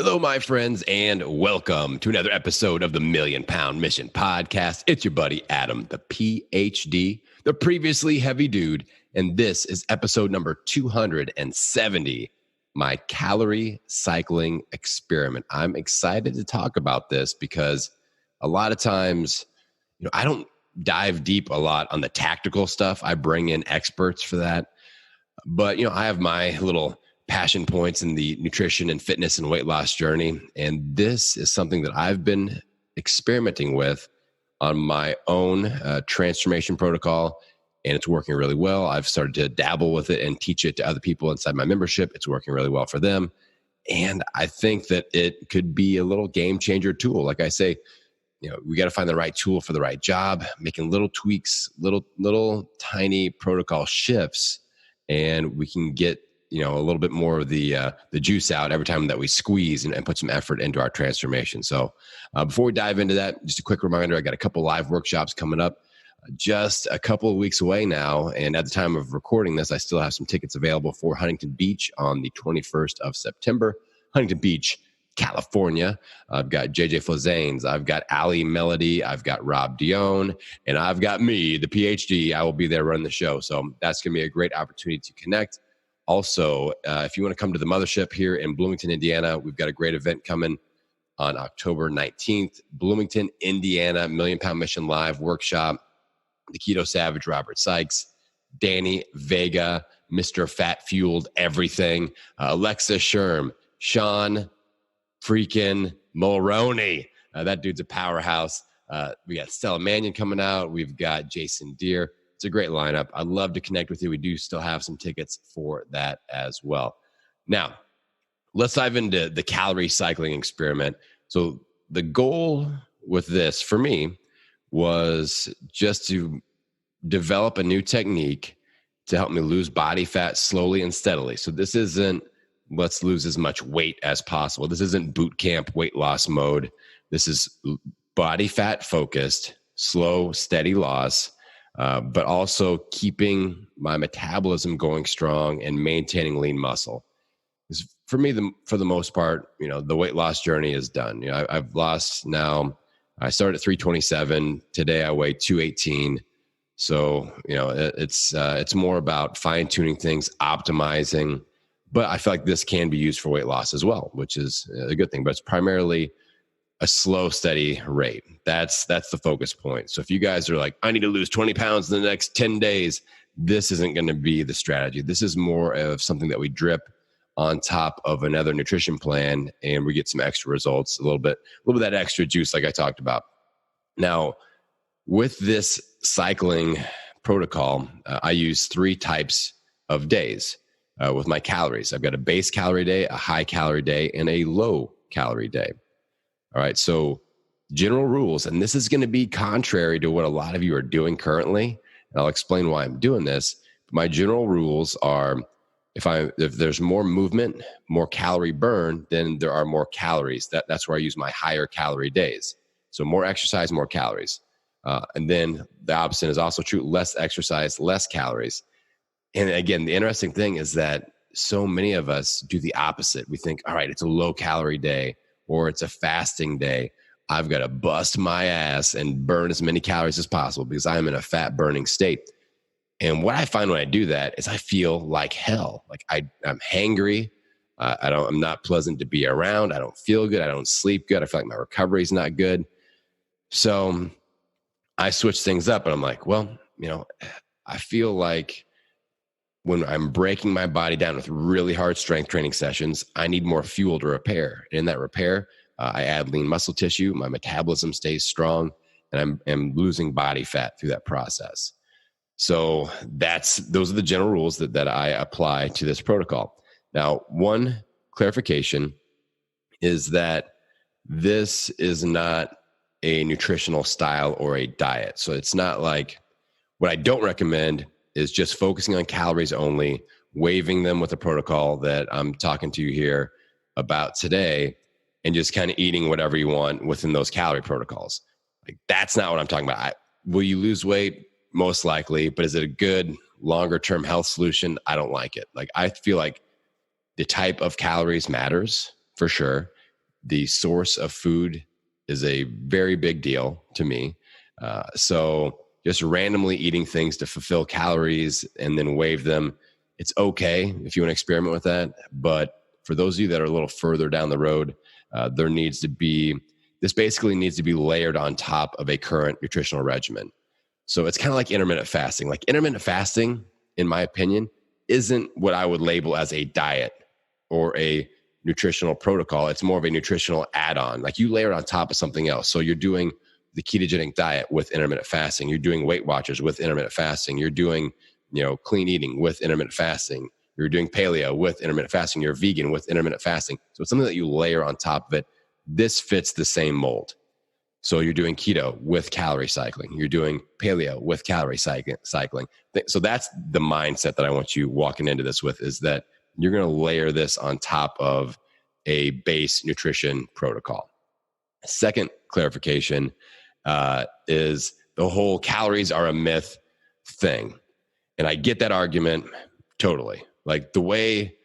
Hello, my friends, and welcome to another episode of the Million Pound Mission Podcast. It's your buddy, Adam, the PhD, the previously heavy dude, and this is episode number 270, my calorie cycling experiment. I'm excited to talk about this because a lot of times, I don't dive deep a lot on the tactical stuff. I bring in experts for that. But, I have my little passion points in the nutrition and fitness and weight loss journey. And this is something that I've been experimenting with on my own transformation protocol. And it's working really well. I've started to dabble with it and teach it to other people inside my membership. It's working really well for them. And I think that it could be a little game changer tool. Like I say, we got to find the right tool for the right job, making little tweaks, little tiny protocol shifts, and we can get a little bit more of the juice out every time that we squeeze and put some effort into our transformation. So before we dive into that, just a quick reminder, I got a couple live workshops coming up just a couple of weeks away now. And at the time of recording this, I still have some tickets available for Huntington Beach on the 21st of September. Huntington Beach, California. I've got JJ Flazanes, I've got Ali Melody, I've got Rob Dion, and I've got me, the PhD. I will be there running the show. So that's going to be a great opportunity to connect. Also, if you want to come to the mothership here in Bloomington, Indiana, we've got a great event coming on October 19th. Bloomington, Indiana, Million Pound Mission Live Workshop. The Keto Savage, Robert Sykes, Danny Vega, Mr. Fat Fueled Everything, Alexa Sherm, Sean freaking Mulroney. That dude's a powerhouse. We got Stella Mannion coming out. We've got Jason Deere. It's a great lineup. I'd love to connect with you. We do still have some tickets for that as well. Now, let's dive into the calorie cycling experiment. So the goal with this for me was just to develop a new technique to help me lose body fat slowly and steadily. So this isn't let's lose as much weight as possible. This isn't boot camp weight loss mode. This is body fat focused, slow, steady loss. But also keeping my metabolism going strong and maintaining lean muscle. Because for me, for the most part, the weight loss journey is done. I've lost now. I started at 327. Today I weigh 218. So it's more about fine tuning things, optimizing. But I feel like this can be used for weight loss as well, which is a good thing. But it's primarily a slow, steady rate. That's the focus point. So if you guys are like, I need to lose 20 pounds in the next 10 days, this isn't going to be the strategy. This is more of something that we drip on top of another nutrition plan, and we get some extra results, a little bit of that extra juice like I talked about. Now, with this cycling protocol, I use 3 types of days with my calories. I've got a base calorie day, a high calorie day, and a low calorie day. All right, so general rules, and this is going to be contrary to what a lot of you are doing currently, and I'll explain why I'm doing this. My general rules are if there's more movement, more calorie burn, then there are more calories. That's where I use my higher calorie days. So more exercise, more calories. And then the opposite is also true, less exercise, less calories. And again, the interesting thing is that so many of us do the opposite. We think, all right, it's a low calorie day, or it's a fasting day. I've got to bust my ass and burn as many calories as possible because I'm in a fat burning state. And what I find when I do that is I feel like hell. Like I'm hangry. I'm not pleasant to be around. I don't feel good. I don't sleep good. I feel like my recovery is not good. So I switch things up and I'm like, well, I feel like when I'm breaking my body down with really hard strength training sessions, I need more fuel to repair. And in that repair, I add lean muscle tissue, my metabolism stays strong, and I'm losing body fat through that process. So those are the general rules that I apply to this protocol. Now, one clarification is that this is not a nutritional style or a diet. So it's not like, what I don't recommend is just focusing on calories only, waiving them with the protocol that I'm talking to you here about today, and just kind of eating whatever you want within those calorie protocols. Like, that's not what I'm talking about. Will you lose weight? Most likely, but is it a good longer term health solution? I don't like it. Like, I feel like the type of calories matters for sure. the source of food is a very big deal to me. So just randomly eating things to fulfill calories and then waive them, it's okay if you want to experiment with that. But for those of you that are a little further down the road, this basically needs to be layered on top of a current nutritional regimen. So it's kind of like intermittent fasting. Like intermittent fasting, in my opinion, isn't what I would label as a diet or a nutritional protocol. It's more of a nutritional add-on. Like you layer it on top of something else. So you're doing the ketogenic diet with intermittent fasting. You're doing Weight Watchers with intermittent fasting. You're doing, clean eating with intermittent fasting. You're doing paleo with intermittent fasting. You're vegan with intermittent fasting. So it's something that you layer on top of it. This fits the same mold. So you're doing keto with calorie cycling. You're doing paleo with calorie cycling. So that's the mindset that I want you walking into this with, is that you're going to layer this on top of a base nutrition protocol. Second clarification is the whole calories are a myth thing. And I get that argument totally. Like the way,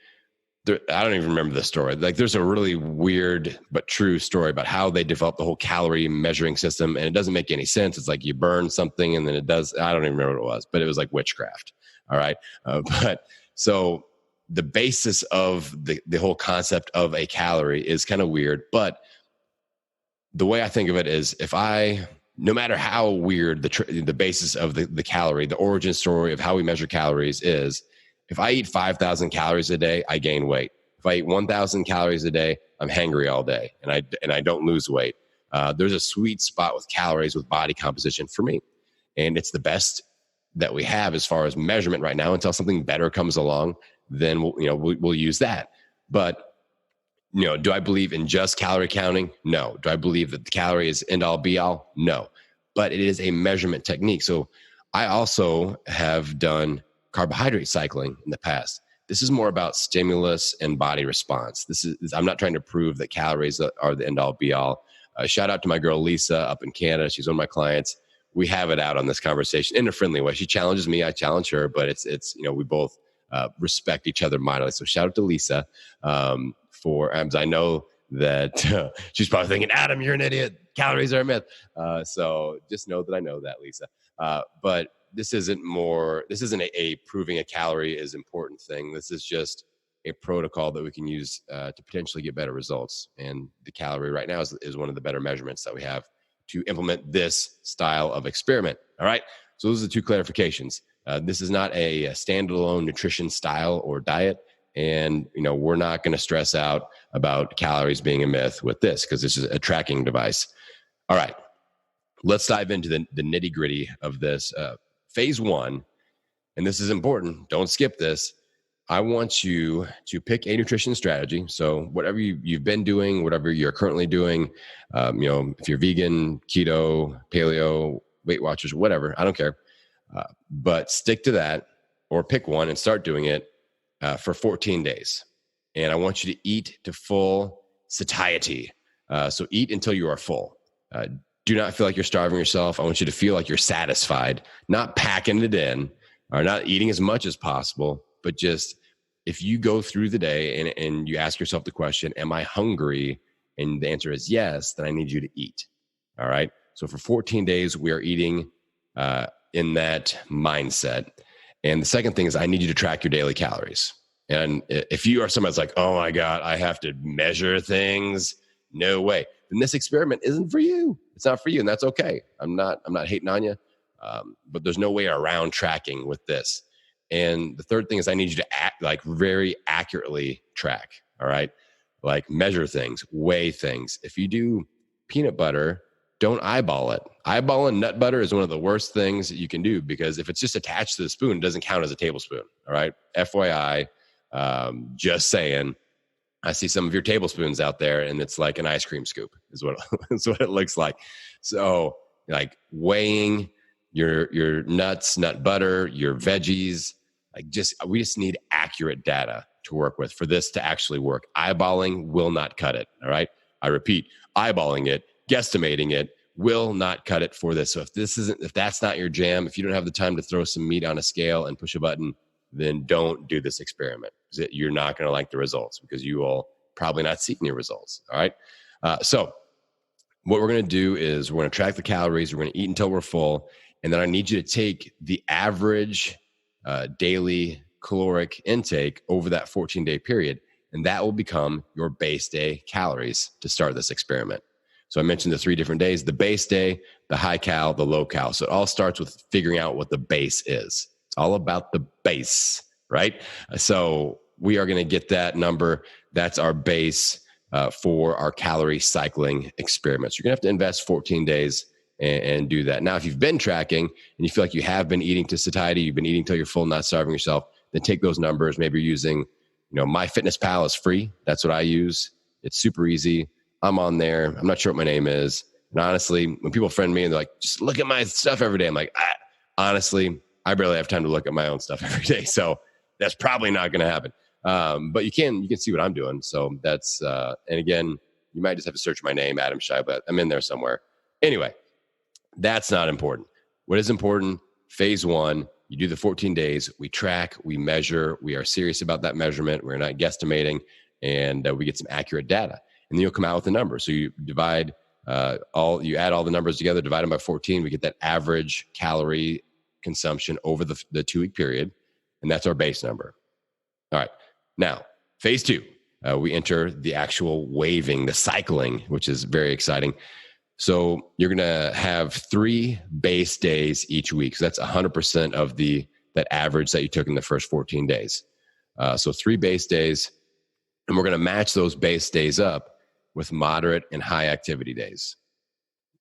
I don't even remember the story. Like there's a really weird but true story about how they developed the whole calorie measuring system. And it doesn't make any sense. It's like you burn something and then it does. I don't even remember what it was, but it was like witchcraft. All right. But so the basis of the whole concept of a calorie is kind of weird. But the way I think of it is no matter how weird the basis of the calorie, the origin story of how we measure calories is, if I eat 5,000 calories a day, I gain weight. If I eat 1,000 calories a day, I'm hangry all day and I don't lose weight. There's a sweet spot with calories with body composition for me. And it's the best that we have as far as measurement right now. Until something better comes along, then we'll use that. But do I believe in just calorie counting? No. Do I believe that the calorie is end all be all? No. But it is a measurement technique. So I also have done carbohydrate cycling in the past. This is more about stimulus and body response. I'm not trying to prove that calories are the end all be all. Shout out to my girl Lisa up in Canada. She's one of my clients. We have it out on this conversation in a friendly way. She challenges me, I challenge her, but it's we both respect each other mightily. So shout out to Lisa I know that she's probably thinking, Adam, you're an idiot. Calories are a myth. So just know that I know that, Lisa. But this isn't a proving a calorie is important thing. This is just a protocol that we can use to potentially get better results. And the calorie right now is one of the better measurements that we have to implement this style of experiment. All right. So those are the two clarifications. This is not a standalone nutrition style or diet. And, we're not going to stress out about calories being a myth with this because this is a tracking device. All right. Let's dive into the nitty gritty of this. Phase one, and this is important. Don't skip this. I want you to pick a nutrition strategy. So whatever you've been doing, whatever you're currently doing, if you're vegan, keto, paleo, Weight Watchers, whatever, I don't care. But stick to that or pick one and start doing it for 14 days. And I want you to eat to full satiety. So eat until you are full. Do not feel like you're starving yourself. I want you to feel like you're satisfied, not packing it in or not eating as much as possible, but just if you go through the day and you ask yourself the question, am I hungry? And the answer is yes, then I need you to eat. All right. So for 14 days, we are eating in that mindset. And the second thing is I need you to track your daily calories. And if you are someone that's like, oh my God, I have to measure things. No way. Then this experiment isn't for you. It's not for you. And that's okay. I'm not hating on you. But there's no way around tracking with this. And the third thing is I need you to very accurately track. All right. Like measure things, weigh things. If you do peanut butter, don't eyeball it. Eyeballing nut butter is one of the worst things that you can do because if it's just attached to the spoon, it doesn't count as a tablespoon. All right. FYI, just saying. I see some of your tablespoons out there and it's like an ice cream scoop is what it looks like. So like weighing your nuts, nut butter, your veggies, we just need accurate data to work with for this to actually work. Eyeballing will not cut it. All right. I repeat, eyeballing it, guesstimating it will not cut it for this. So if that's not your jam, if you don't have the time to throw some meat on a scale and push a button, then don't do this experiment. You're not going to like the results because you will probably not see any results. All right. So what we're going to do is we're going to track the calories. We're going to eat until we're full. And then I need you to take the average daily caloric intake over that 14-day period. And that will become your base day calories to start this experiment. So I mentioned the 3 different days, the base day, the high cal, the low cal. So it all starts with figuring out what the base is. It's all about the base, right? So we are going to get that number. That's our base for our calorie cycling experiments. You're going to have to invest 14 days and do that. Now, if you've been tracking and you feel like you have been eating to satiety, you've been eating till you're full, not starving yourself, then take those numbers. Maybe you're using, MyFitnessPal is free. That's what I use. It's super easy. I'm on there. I'm not sure what my name is. And honestly, when people friend me and they're like, just look at my stuff every day, I'm like, honestly, I barely have time to look at my own stuff every day. So that's probably not going to happen. But you can see what I'm doing. So that's, and again, you might just have to search my name, Adam Shai, but I'm in there somewhere. Anyway, that's not important. What is important, phase 1, you do the 14 days, we track, we measure, we are serious about that measurement. We're not guesstimating, and we get some accurate data. And then you'll come out with a number. So you divide you add all the numbers together, divide them by 14, we get that average calorie consumption over the 2-week period. And that's our base number. All right. Now, phase 2, we enter the actual waving, the cycling, which is very exciting. So you're going to have 3 base days each week. So that's 100% of that average that you took in the first 14 days. So 3 base days, and we're going to match those base days up with moderate and high activity days.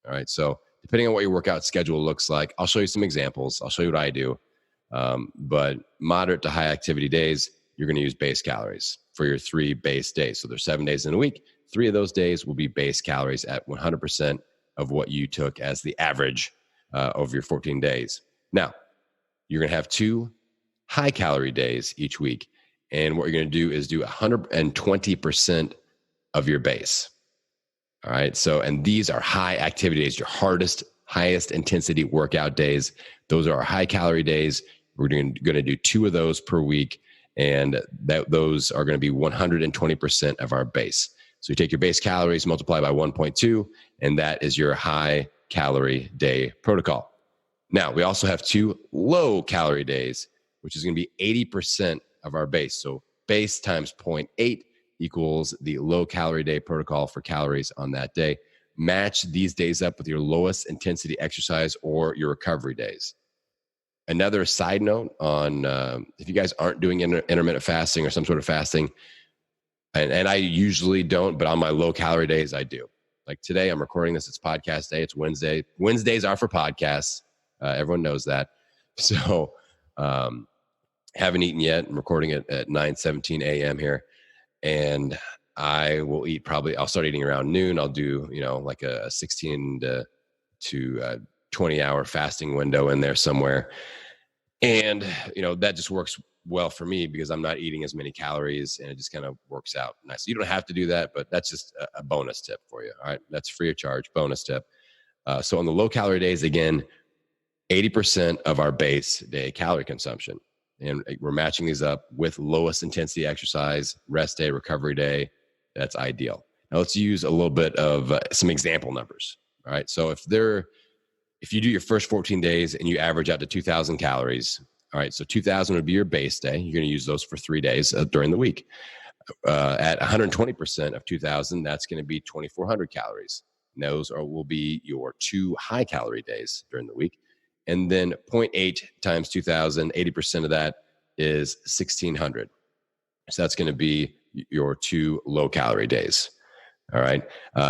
All right. So depending on what your workout schedule looks like, I'll show you some examples. I'll show you what I do. But moderate to high activity days, you're going to use base calories for your 3 base days. So there's 7 days in a week. 3 of those days will be base calories at 100% of what you took as the average over your 14 days. Now, you're going to have 2 high calorie days each week. And what you're going to do is do 120% of your base. All right. So, and these are high activity days, your highest intensity workout days. Those are our high calorie days. We're going to do 2 of those per week. And those are going to be 120% of our base. So you take your base calories, multiply by 1.2, and that is your high calorie day protocol. Now, we also have 2 low calorie days, which is going to be 80% of our base. So base times 0.8 equals the low calorie day protocol for calories on that day. Match these days up with your lowest intensity exercise or your recovery days. Another side note on if you guys aren't doing intermittent fasting or some sort of fasting, and I usually don't, but on my low calorie days, I do. Like today, I'm recording this. It's podcast day. It's Wednesday. Wednesdays are for podcasts. Everyone knows that. So haven't eaten yet. I'm recording it at 9:17 a.m. here. And I will eat I'll start eating around noon. I'll do, like a 16 to 20 hour fasting window in there somewhere. And, that just works well for me because I'm not eating as many calories and it just kind of works out nice. You don't have to do that, but that's just a bonus tip for you. All right. That's free of charge, bonus tip. So on the low calorie days, again, 80% of our base day calorie consumption. And we're matching these up with lowest intensity exercise, rest day, recovery day. That's ideal. Now let's use a little bit of some example numbers. All right. So if you do your first 14 days and you average out to 2,000 calories, all right, so 2,000 would be your base day. You're going to use those for 3 days during the week. At 120% of 2,000, that's going to be 2,400 calories. And those will be your 2 high calorie days during the week. And then 0.8 times 2,000, 80% of that is 1,600. So that's going to be your 2 low calorie days. All right.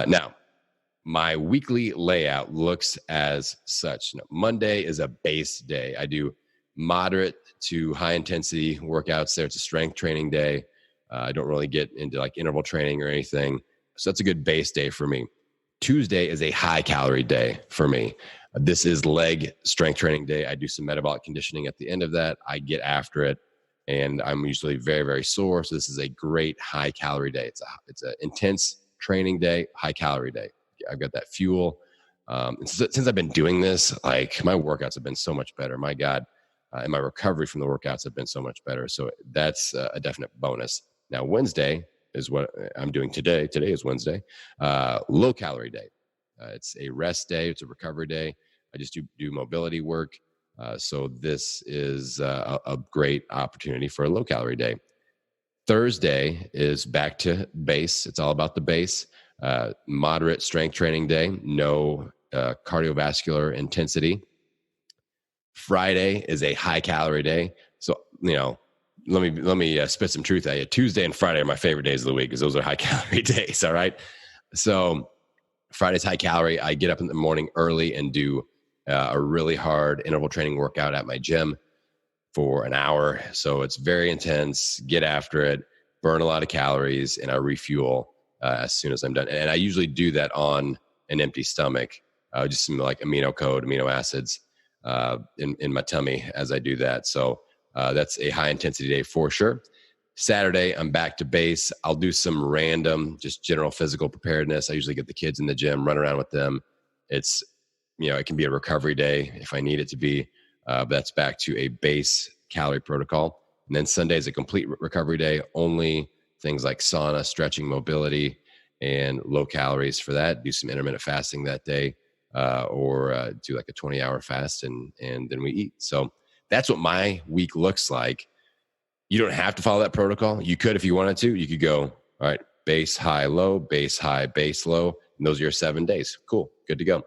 Now, my weekly layout looks as such. Monday is a base day. I do moderate to high intensity workouts there. It's a strength training day. I don't really get into like interval training or anything. So that's a good base day for me. Tuesday is a high calorie day for me. This is leg strength training day. I do some metabolic conditioning at the end of that. I get after it and I'm usually very, very sore. So this is a great high calorie day. It's an intense training day, high calorie day. I've got that fuel. And since I've been doing this, like my workouts have been so much better. My God. And my recovery from the workouts have been so much better. So that's a definite bonus. Now, Wednesday is what I'm doing today. Today is Wednesday, low calorie day. It's a rest day. It's a recovery day. I just do mobility work. So this is a great opportunity for a low calorie day. Thursday is back to base. It's all about the base. Moderate strength training day. No cardiovascular intensity. Friday is a high calorie day. So, let me spit some truth at you. Tuesday and Friday are my favorite days of the week because those are high calorie days. All right. So Friday's high calorie. I get up in the morning early and do a really hard interval training workout at my gym for an hour. So it's very intense, get after it, burn a lot of calories, and I refuel as soon as I'm done. And I usually do that on an empty stomach, just some like amino acids in my tummy as I do that. So that's a high intensity day for sure. Saturday, I'm back to base. I'll do some random, just general physical preparedness. I usually get the kids in the gym, run around with them. It's, it can be a recovery day if I need it to be. But that's back to a base calorie protocol. And then Sunday is a complete recovery day, only things like sauna, stretching, mobility, and low calories for that. Do some intermittent fasting that day, or do like a 20-hour fast, and then we eat. So that's what my week looks like. You don't have to follow that protocol. You could if you wanted to. You could go, all right, base, high, low, base, high, base, low. And those are your 7 days. Cool. Good to go.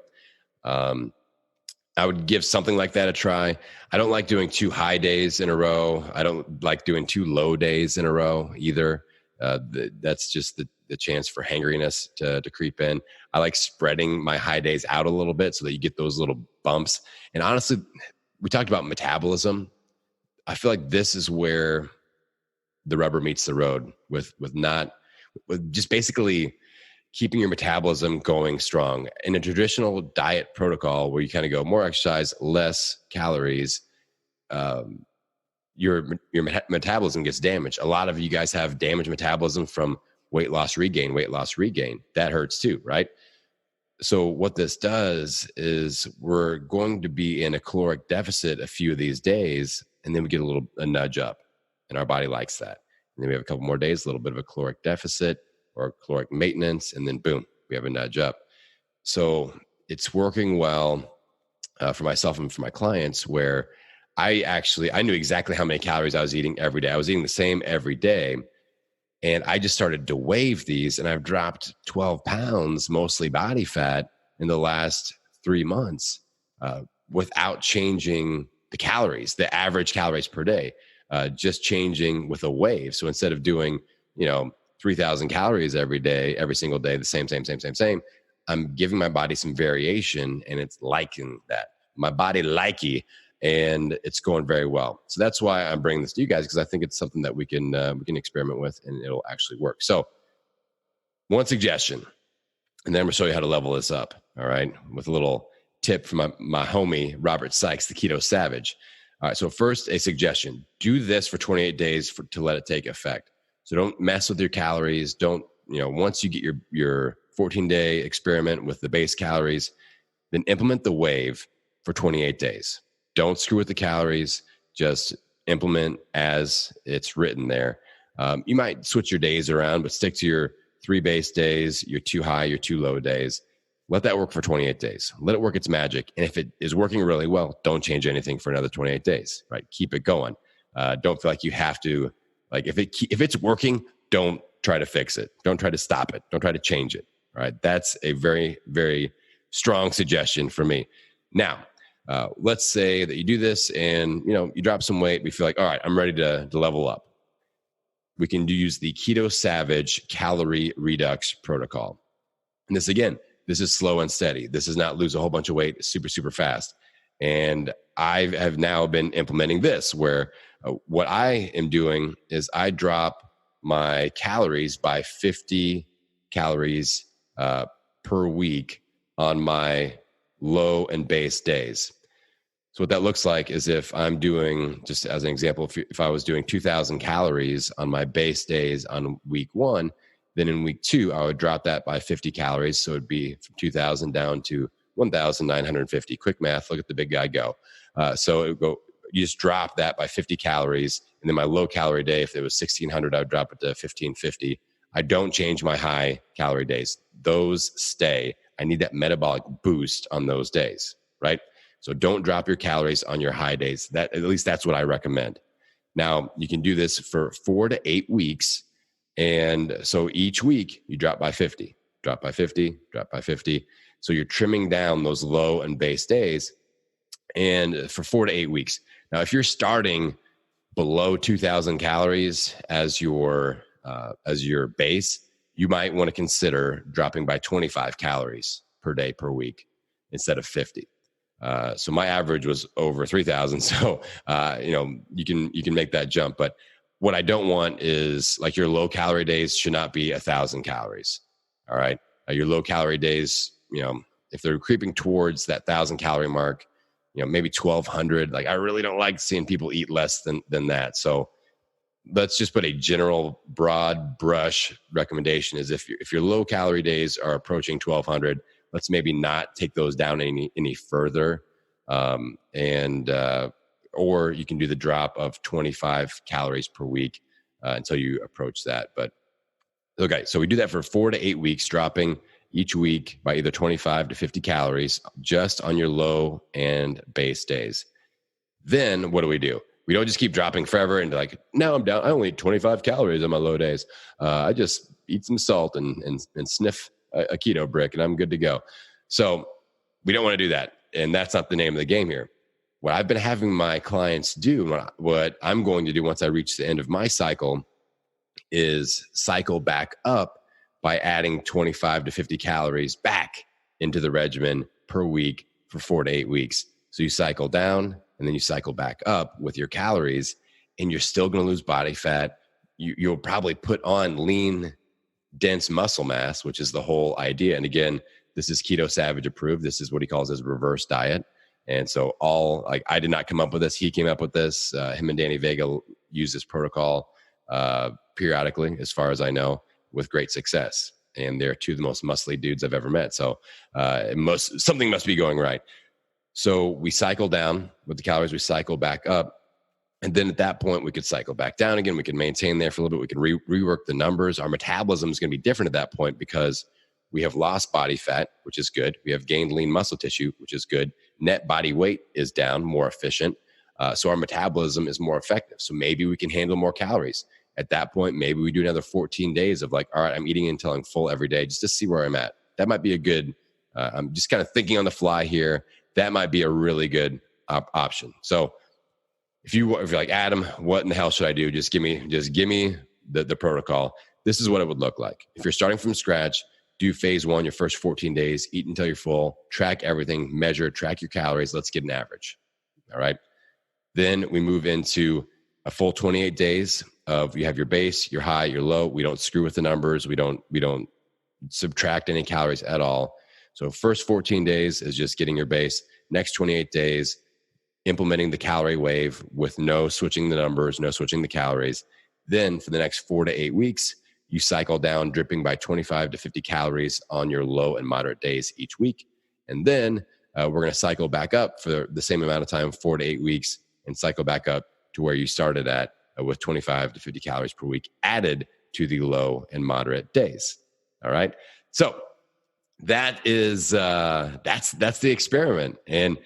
I would give something like that a try. I don't like doing 2 high days in a row. I don't like doing 2 low days in a row either. That's just the chance for hangriness to creep in. I like spreading my high days out a little bit so that you get those little bumps. And honestly, we talked about metabolism. I feel like this is where the rubber meets the road with just basically keeping your metabolism going strong. In a traditional diet protocol where you kind of go more exercise, less calories, your metabolism gets damaged. A lot of you guys have damaged metabolism from weight loss, regain. That hurts too, right? So what this does is we're going to be in a caloric deficit a few of these days, and then we get a nudge up, and our body likes that. And then we have a couple more days, a little bit of a caloric deficit or caloric maintenance, and then boom, we have a nudge up. So it's working well for myself and for my clients, where I knew exactly how many calories I was eating every day. I was eating the same every day. And I just started to wave these, and I've dropped 12 pounds, mostly body fat, in the last 3 months without changing the calories, the average calories per day, just changing with a wave. So instead of doing, 3,000 calories every day, every single day, the same, I'm giving my body some variation, and it's liking that. My body likey, and it's going very well. So that's why I'm bringing this to you guys, because I think it's something that we can experiment with, and it'll actually work. So one suggestion, and then I'm gonna show you how to level this up. All right. With a little tip from my homie, Robert Sykes, the Keto Savage. All right. So first, a suggestion, do this for 28 days to let it take effect. So don't mess with your calories. Don't, once you get your 14-day experiment with the base calories, then implement the wave for 28 days. Don't screw with the calories. Just implement as it's written there. You might switch your days around, but stick to your 3 base days, your 2 high, your 2 low days. Let that work for 28 days. Let it work its magic. And if it is working really well, don't change anything for another 28 days, right? Keep it going. Don't feel like you have to, like if it's working, don't try to fix it. Don't try to stop it. Don't try to change it. All right. That's a very, very strong suggestion for me. Now, let's say that you do this and, you drop some weight. We feel like, all right, I'm ready to level up. We can use the Keto Savage Calorie Redux Protocol. And this is slow and steady. This is not lose a whole bunch of weight super, super fast. And I have now been implementing this, where what I am doing is I drop my calories by 50 calories per week on my low and base days. So what that looks like is if I'm doing, just as an example, if I was doing 2,000 calories on my base days on week 1, then in week 2, I would drop that by 50 calories. So it'd be from 2,000 down to 1,950. Quick math, look at the big guy go. So it would go, you just drop that by 50 calories. And then my low calorie day, if it was 1,600, I would drop it to 1,550 I don't change my high calorie days. Those stay. I need that metabolic boost on those days, right? So don't drop your calories on your high days. That, at least that's what I recommend. Now, you can do this for 4 to 8 weeks. And so each week you drop by 50, drop by 50, drop by 50. So you're trimming down those low and base days, and for 4 to 8 weeks. Now, if you're starting below 2,000 calories as your base, you might want to consider dropping by 25 calories per day per week instead of 50. So my average was over 3,000. So you can make that jump. But what I don't want is, like, your low calorie days should not be 1,000 calories. All right, your low calorie days, if they're creeping towards that 1,000 calorie mark, maybe 1,200. Like, I really don't like seeing people eat less than that. So let's just put a general broad brush recommendation is if your low calorie days are approaching 1,200, let's maybe not take those down any further. Or you can do the drop of 25 calories per week until you approach that. But okay, so we do that for 4 to 8 weeks, dropping each week by either 25 to 50 calories just on your low and base days. Then what do? We don't just keep dropping forever and like, no, I'm down. I only eat 25 calories on my low days. I just eat some salt and sniff a keto brick and I'm good to go. So we don't want to do that. And that's not the name of the game here. What I've been having my clients do, what I'm going to do once I reach the end of my cycle, is cycle back up by adding 25 to 50 calories back into the regimen per week for 4 to 8 weeks. So you cycle down and then you cycle back up with your calories, and you're still going to lose body fat. You'll probably put on lean, dense muscle mass, which is the whole idea. And again, this is Keto Savage approved. This is what he calls his reverse diet. And so I did not come up with this. He came up with this. Him and Danny Vega use this protocol periodically, as far as I know, with great success. And they're two of the most muscly dudes I've ever met. So something must be going right. So we cycle down with the calories, we cycle back up. And then at that point, we could cycle back down again. We can maintain there for a little bit. We can rework the numbers. Our metabolism is going to be different at that point because we have lost body fat, which is good. We have gained lean muscle tissue, which is good. Net body weight is down, more efficient. So our metabolism is more effective. So maybe we can handle more calories. At that point, maybe we do another 14 days of like, all right, I'm eating until I'm full every day just to see where I'm at. That might be a good, I'm just kind of thinking on the fly here. That might be a really good option. So if you're like, Adam, what in the hell should I do? Just give me the protocol. This is what it would look like. If you're starting from scratch, do phase 1, your first 14 days, eat until you're full, track everything, measure, track your calories. Let's get an average. All right. Then we move into a full 28 days of, you have your base, your high, your low. We don't screw with the numbers. We don't subtract any calories at all. So first 14 days is just getting your base. Next 28 days, implementing the calorie wave with no switching the numbers, no switching the calories. Then for the next 4 to 8 weeks, you cycle down, dripping by 25 to 50 calories on your low and moderate days each week. And then we're going to cycle back up for the same amount of time, 4 to 8 weeks, and cycle back up to where you started at with 25 to 50 calories per week added to the low and moderate days. All right. So that is, that's the experiment. And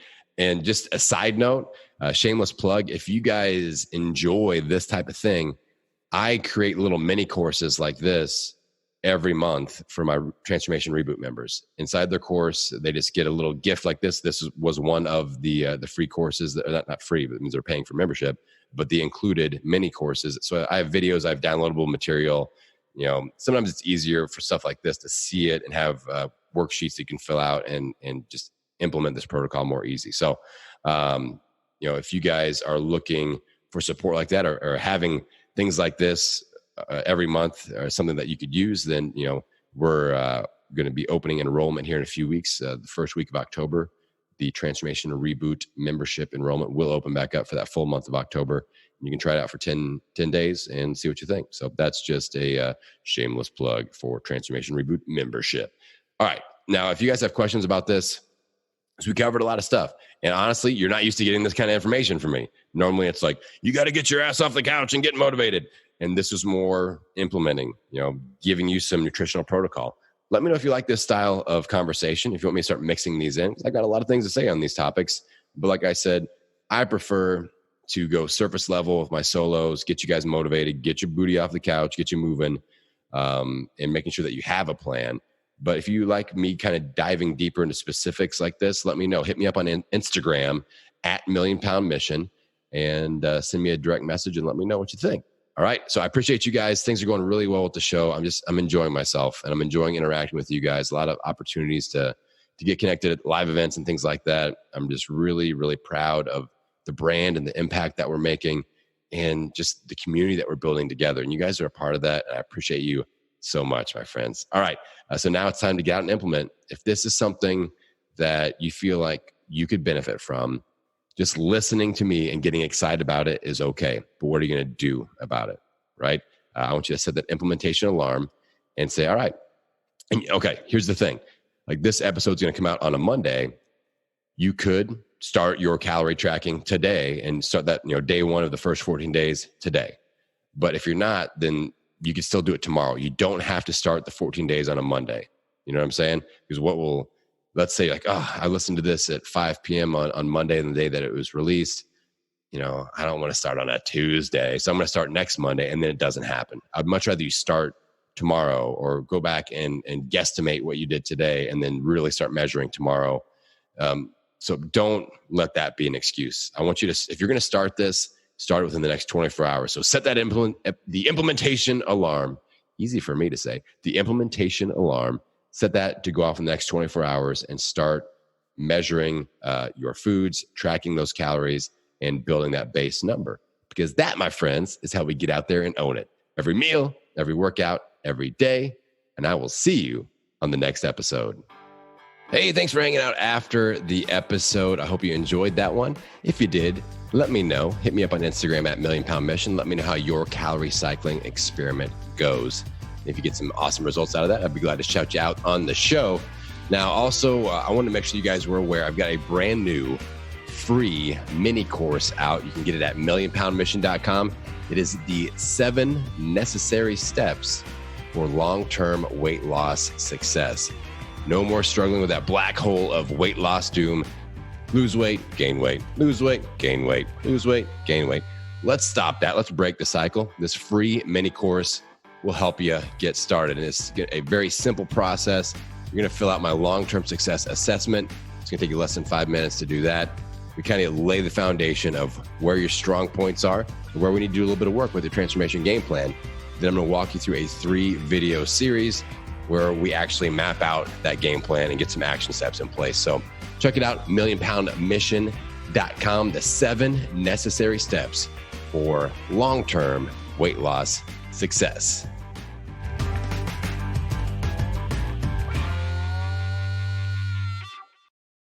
just a side note, shameless plug, if you guys enjoy this type of thing, I create little mini courses like this every month for my Transformation Reboot members. Inside their course, they just get a little gift like this. This was one of the free courses that are not free, but it means they're paying for membership, but the included mini courses. So I have videos, I have downloadable material. Sometimes it's easier for stuff like this to see it and have worksheets you can fill out and just implement this protocol more easy. So, if you guys are looking for support like that or having things like this every month or something that you could use, then, we're going to be opening enrollment here in a few weeks. The first week of October, the Transformation Reboot membership enrollment will open back up for that full month of October. You can try it out for 10 days and see what you think. So that's just a shameless plug for Transformation Reboot membership. All right. Now, if you guys have questions about this, so we covered a lot of stuff. And honestly, you're not used to getting this kind of information from me. Normally it's like, you got to get your ass off the couch and get motivated. and this was more implementing, giving you some nutritional protocol. Let me know if you like this style of conversation. If you want me to start mixing these in, I got a lot of things to say on these topics. But like I said, I prefer to go surface level with my solos, get you guys motivated, get your booty off the couch, get you moving, and making sure that you have a plan. But if you like me kind of diving deeper into specifics like this, let me know. Hit me up on Instagram at Million Pound Mission and send me a direct message and let me know what you think. All right. So I appreciate you guys. Things are going really well with the show. I'm enjoying myself and I'm enjoying interacting with you guys. A lot of opportunities to get connected at live events and things like that. I'm just really, really proud of the brand and the impact that we're making and just the community that we're building together. And you guys are a part of that. And I appreciate you so much, my friends. All right. So now it's time to get out and implement. If this is something that you feel like you could benefit from, just listening to me and getting excited about it is okay. But what are you going to do about it? Right? I want you to set that implementation alarm and say, all right. And okay, here's the thing. Like this episode's going to come out on a Monday. You could start your calorie tracking today and start that, day one of the first 14 days today. But if you're not, then you can still do it tomorrow. You don't have to start the 14 days on a Monday. You know what I'm saying? Because let's say like, I listened to this at 5 p.m. on Monday, the day that it was released. I don't want to start on a Tuesday. So I'm going to start next Monday, and then it doesn't happen. I'd much rather you start tomorrow or go back and guesstimate what you did today and then really start measuring tomorrow. So don't let that be an excuse. I want you to, if you're going to start this, start it within the next 24 hours. So set that the implementation alarm. Easy for me to say. The implementation alarm. Set that to go off in the next 24 hours and start measuring your foods, tracking those calories, and building that base number. Because that, my friends, is how we get out there and own it. Every meal, every workout, every day. And I will see you on the next episode. Hey, thanks for hanging out after the episode. I hope you enjoyed that one. If you did, let me know. Hit me up on Instagram at Million Pound Mission. Let me know how your calorie cycling experiment goes. If you get some awesome results out of that, I'd be glad to shout you out on the show. Now, also, I want to make sure you guys were aware, I've got a brand new free mini course out. You can get it at millionpoundmission.com. It is the 7 necessary steps for long-term weight loss success. No more struggling with that black hole of weight loss doom. Lose weight, gain weight, lose weight, gain weight, lose weight, gain weight. Let's stop that. Let's break the cycle. This free mini course will help you get started. And it's a very simple process. You're going to fill out my long-term success assessment. It's going to take you less than 5 minutes to do that. We kind of lay the foundation of where your strong points are and where we need to do a little bit of work with your transformation game plan. Then I'm going to walk you through a 3-video series where we actually map out that game plan and get some action steps in place. So check it out, millionpoundmission.com, the 7 necessary steps for long-term weight loss success.